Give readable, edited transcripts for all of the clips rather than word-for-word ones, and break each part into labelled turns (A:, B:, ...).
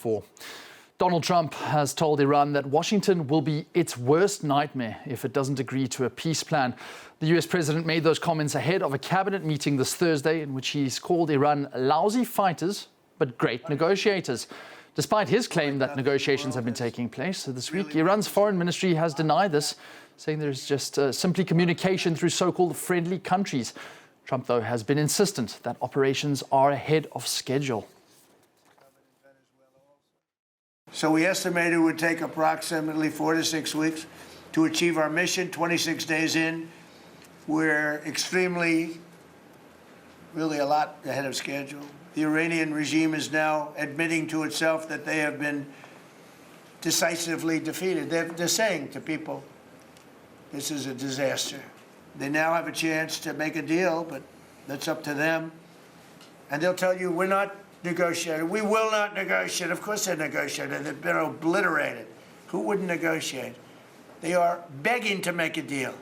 A: 2024. Donald Trump has told Iran that Washington will be its worst nightmare if it doesn't agree to a peace plan. The US president made those comments ahead of a cabinet meeting this Thursday in which he's called Iran lousy fighters but great negotiators. Despite his claim that negotiations have been taking place this week, Iran's foreign ministry has denied this, saying there's just simply communication through so-called friendly countries. Trump, though, has been insistent that operations are ahead of schedule.
B: So we estimated it would take approximately 4 to 6 weeks to achieve our mission. 26 days in, we're really a lot ahead of schedule. The Iranian regime is now admitting to itself that they have been decisively defeated. They're saying to people, this is a disaster. They now have a chance to make a deal, but that's up to them. And they'll tell you, we're not negotiating. We will not negotiate. Of course they're negotiating. They've been obliterated. Who wouldn't negotiate? They are begging to make a deal.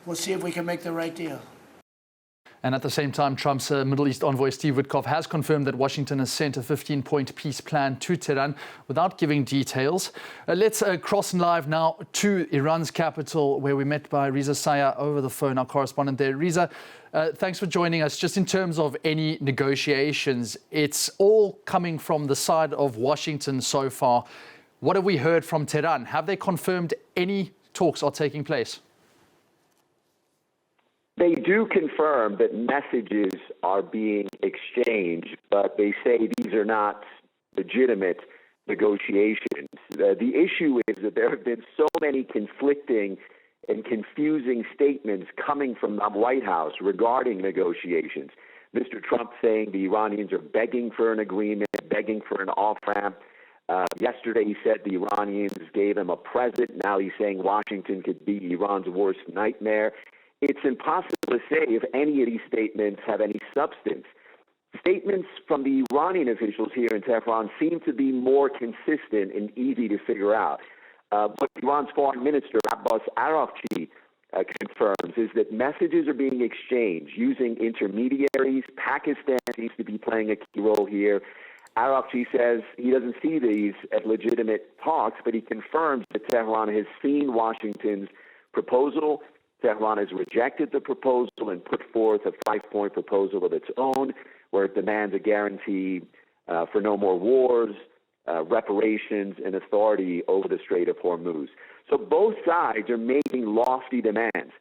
B: We'll see if we can make the right deal.
A: And at the same time, Trump's Middle East envoy Steve Witkoff has confirmed that Washington has sent a 15-point peace plan to Tehran without giving details. Let's cross live now to Iran's capital, where we're met by Reza Sayah over the phone, our correspondent there. Reza, thanks for joining us. Just in terms of any negotiations, it's all coming from the side of Washington so far. What have we heard from Tehran? Have they confirmed any talks are taking place?
C: They do confirm that messages are being exchanged, but they say these are not legitimate negotiations. The issue is that there have been so many conflicting and confusing statements coming from the White House regarding negotiations. Mr. Trump saying the Iranians are begging for an agreement, begging for an off-ramp. Yesterday he said the Iranians gave him a present. Now he's saying Washington could be Iran's worst nightmare. It's impossible to say if any of these statements have any substance. Statements from the Iranian officials here in Tehran seem to be more consistent and easy to figure out. What Iran's foreign minister, Abbas Araghchi, confirms is that messages are being exchanged using intermediaries. Pakistan seems to be playing a key role here. Araghchi says he doesn't see these as legitimate talks, but he confirms that Tehran has seen Washington's proposal. Tehran has rejected the proposal and put forth a 5-point proposal of its own, where it demands a guarantee for no more wars, reparations, and authority over the Strait of Hormuz. So both sides are making lofty demands,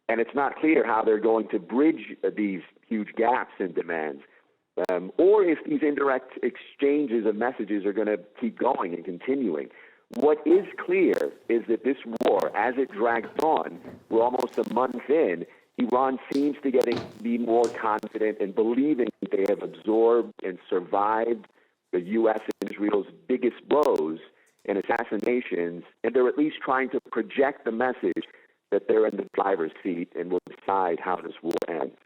C: and it's not clear how they're going to bridge these huge gaps in demands, or if these indirect exchanges of messages are going to keep going and continuing. What is clear is that this war, as it drags on, we're almost a month in, Iran seems to be more confident in believing that they have absorbed and survived the U.S. and Israel's biggest blows and assassinations, and they're at least trying to project the message that they're in the driver's seat and will decide how this war ends.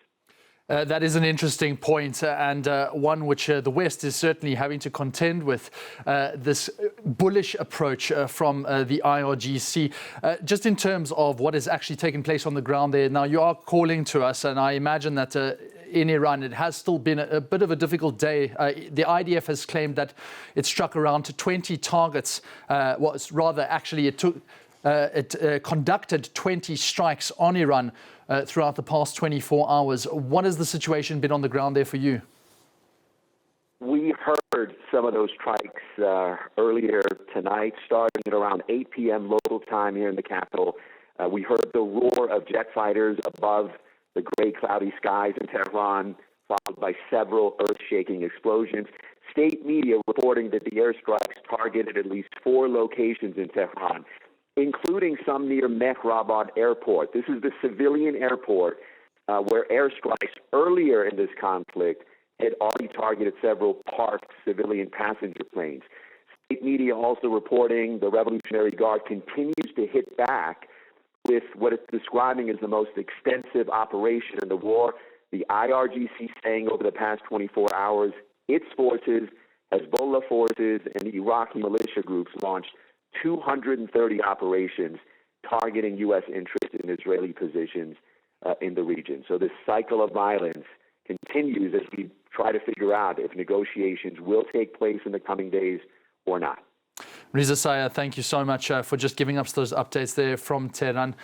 A: That is an interesting point, and one which the West is certainly having to contend with, this bullish approach from the IRGC. Just in terms of what has actually taken place on the ground there, now you are calling to us, and I imagine that in Iran it has still been a bit of a difficult day. The IDF has claimed that it struck around 20 targets, it conducted 20 strikes on Iran throughout the past 24 hours. What has the situation been on the ground there for you?
C: We heard some of those strikes earlier tonight, starting at around 8 p.m. local time here in the capital. We heard the roar of jet fighters above the gray, cloudy skies in Tehran, followed by several earth-shaking explosions. State media reporting that the airstrikes targeted at least 4 locations in Tehran, including some near Mehrabad Airport. This is the civilian airport where airstrikes earlier in this conflict had already targeted several parked civilian passenger planes. State media also reporting the Revolutionary Guard continues to hit back with what it's describing as the most extensive operation in the war. The IRGC saying over the past 24 hours, its forces, Hezbollah forces, and the Iraqi militia groups launched 230 operations targeting U.S. interests in Israeli positions in the region. So this cycle of violence continues as we try to figure out if negotiations will take place in the coming days or not.
A: Reza Sayah, thank you so much for just giving us those updates there from Tehran.